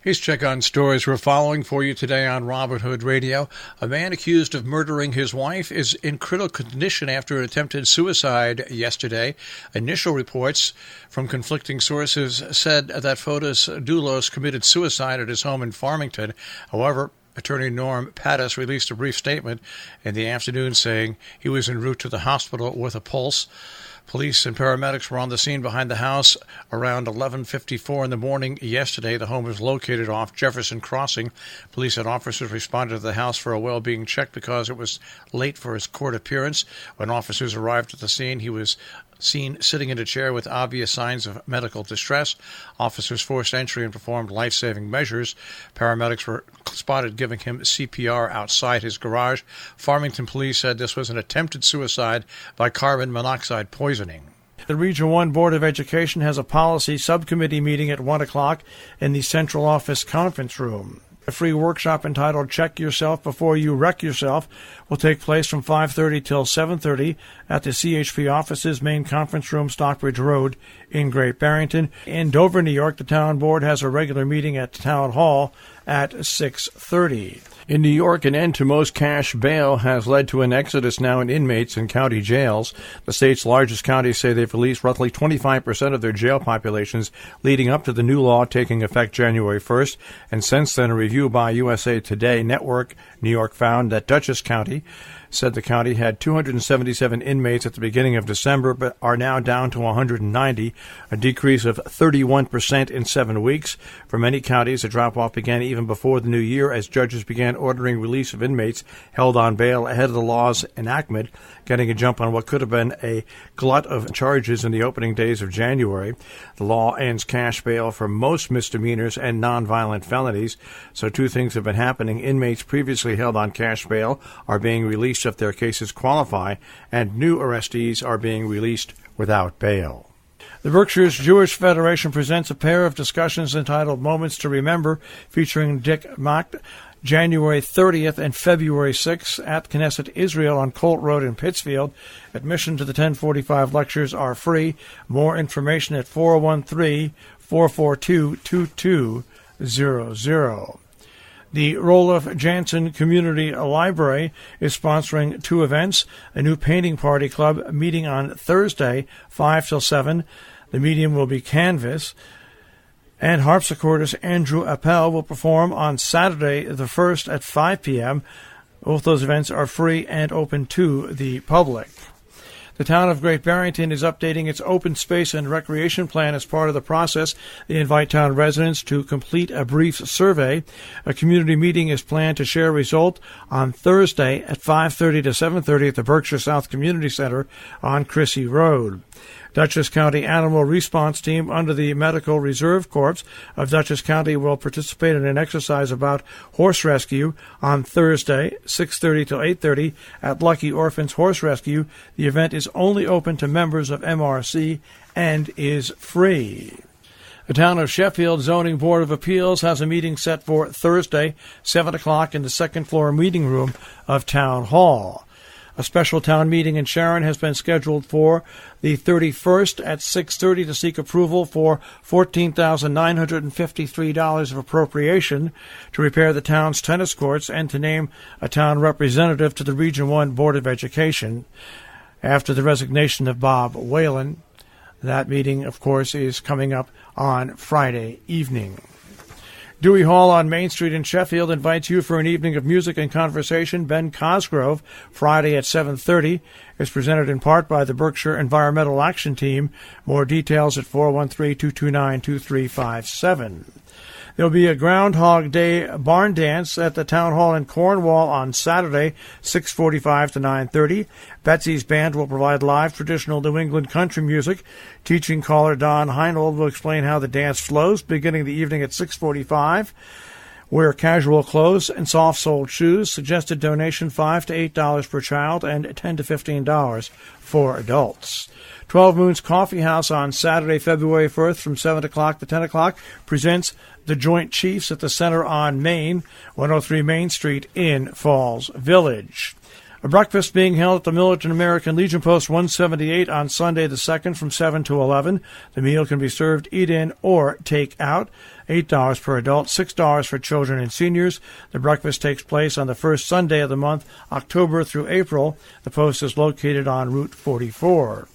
Here's check on stories we're following for you today on Robin Hood Radio. A man accused of murdering his wife is in critical condition after an attempted suicide yesterday. Initial reports from conflicting sources said that Fotis Doulos committed suicide at his home in Farmington. However, Attorney Norm Pattis released a brief statement in the afternoon saying he was en route to the hospital with a pulse. Police and paramedics were on the scene behind the house around 11:54 in the morning yesterday. The home was located off Jefferson Crossing. Police and officers responded to the house for a well-being check because it was late for his court appearance. When officers arrived at the scene, he was seen sitting in a chair with obvious signs of medical distress. Officers forced entry and performed life-saving measures. Paramedics were spotted giving him CPR outside his garage. Farmington police said this was an attempted suicide by carbon monoxide poisoning. The Region 1 Board of Education has a policy subcommittee meeting at 1 o'clock in the central office conference room. A free workshop entitled Check Yourself Before You Wreck Yourself will take place from 5:30 till 7:30 at the CHP offices, main conference room, Stockbridge Road in Great Barrington. In Dover, New York, the town board has a regular meeting at Town Hall at 6:30. In New York, an end to most cash bail has led to an exodus now in inmates in county jails. The state's largest counties say they've released roughly 25% of their jail populations leading up to the new law taking effect January 1st. And since then, a review by USA Today Network New York found that Dutchess County said the county had 277 inmates at the beginning of December, but are now down to 190, a decrease of 31% in 7 weeks. For many counties, the drop-off began even before the new year as judges began ordering release of inmates held on bail ahead of the law's enactment, getting a jump on what could have been a glut of charges in the opening days of January. The law ends cash bail for most misdemeanors and nonviolent felonies, so two things have been happening. Inmates previously held on cash bail are being released if their cases qualify, and new arrestees are being released without bail. The Berkshire's Jewish Federation presents a pair of discussions entitled Moments to Remember, featuring Dick Macht, January 30th and February 6th at Knesset Israel on Colt Road in Pittsfield. Admission to the 1045 lectures are free. More information at 413-442-2200. The Roloff Jansen Community Library is sponsoring two events, a new painting party club meeting on Thursday, 5 till 7. The medium will be canvas. And harpsichordist Andrew Appel will perform on Saturday the 1st at 5 p.m. Both those events are free and open to the public. The town of Great Barrington is updating its open space and recreation plan as part of the process. They invite town residents to complete a brief survey. A community meeting is planned to share a result on Thursday at 5:30 to 7:30 at the Berkshire South Community Center on Crissy Road. Dutchess County Animal Response Team under the Medical Reserve Corps of Dutchess County will participate in an exercise about horse rescue on Thursday, 6:30 to 8:30 at Lucky Orphans Horse Rescue. The event is only open to members of MRC and is free. The Town of Sheffield Zoning Board of Appeals has a meeting set for Thursday, 7 o'clock in the second-floor meeting room of Town Hall. A special town meeting in Sharon has been scheduled for the 31st at 6:30 to seek approval for $14,953 of appropriation to repair the town's tennis courts and to name a town representative to the Region 1 Board of Education after the resignation of Bob Whalen. That meeting, of course, is coming up on Friday evening. Dewey Hall on Main Street in Sheffield invites you for an evening of music and conversation. Ben Cosgrove, Friday at 7:30, is presented in part by the Berkshire Environmental Action Team. More details at 413-229-2357. There will be a Groundhog Day barn dance at the Town Hall in Cornwall on Saturday, 6:45 to 9:30. Betsy's Band will provide live traditional New England country music. Teaching caller Don Heinold will explain how the dance flows, beginning the evening at 6:45. Wear casual clothes and soft-soled shoes. Suggested donation $5 to $8 per child and $10 to $15 for adults. 12 Moons Coffee House on Saturday, February 1st from 7 o'clock to 10 o'clock presents the Joint Chiefs at the Center on Main, 103 Main Street in Falls Village. A breakfast being held at the Militant American Legion Post 178 on Sunday the 2nd from 7 to 11. The meal can be served eat-in or take-out. $8 per adult, $6 for children and seniors. The breakfast takes place on the first Sunday of the month, October through April. The post is located on Route 44.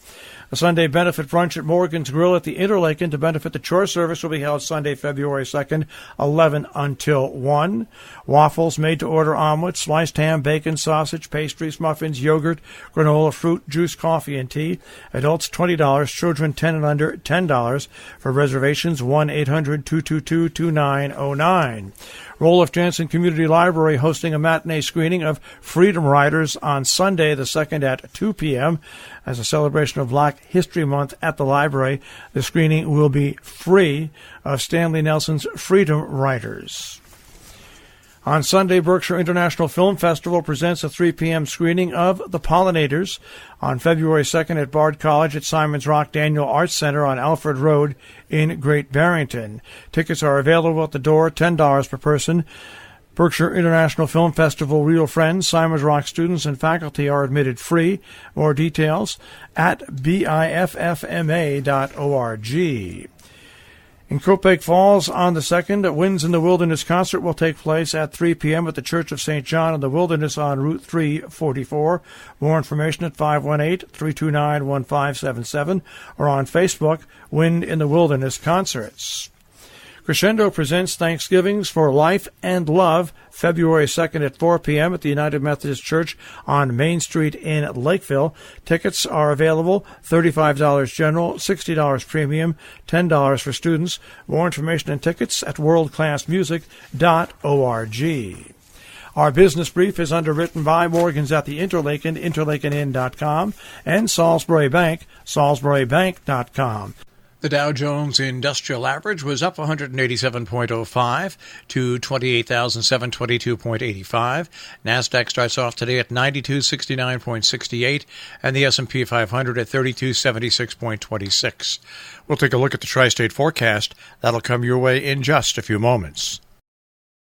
A Sunday benefit brunch at Morgan's Grill at the Interlaken to benefit the chore service will be held Sunday, February 2nd, 11 until 1. Waffles, made-to-order omelets, sliced ham, bacon, sausage, pastries, muffins, yogurt, granola, fruit, juice, coffee, and tea. Adults $20, children 10 and under $10. For reservations, 1-800-222-2909. Roloff Jansen Community Library hosting a matinee screening of Freedom Riders on Sunday the 2nd at 2 p.m. As a celebration of Black History Month at the library. The screening will be free of Stanley Nelson's Freedom Riders. On Sunday, Berkshire International Film Festival presents a 3 p.m. screening of The Pollinators. On February 2nd at Bard College at Simon's Rock Daniel Arts Center on Alfred Road in Great Barrington. Tickets are available at the door, $10 per person. Berkshire International Film Festival Real Friends, Simon's Rock students and faculty are admitted free. More details at biffma.org. In Copiague Falls on the 2nd, Winds in the Wilderness concert will take place at 3 p.m. at the Church of St. John in the Wilderness on Route 344. More information at 518-329-1577 or on Facebook, Wind in the Wilderness Concerts. Crescendo presents Thanksgivings for Life and Love, February 2nd at 4 p.m. at the United Methodist Church on Main Street in Lakeville. Tickets are available, $35 general, $60 premium, $10 for students. More information and tickets at worldclassmusic.org. Our business brief is underwritten by Morgan's at the Interlaken, interlakenin.com, and Salisbury Bank, salisburybank.com. The Dow Jones Industrial Average was up 187.05 to 28,722.85. NASDAQ starts off today at 9269.68, and the S&P 500 at 3276.26. We'll take a look at the tri-state forecast. That'll come your way in just a few moments.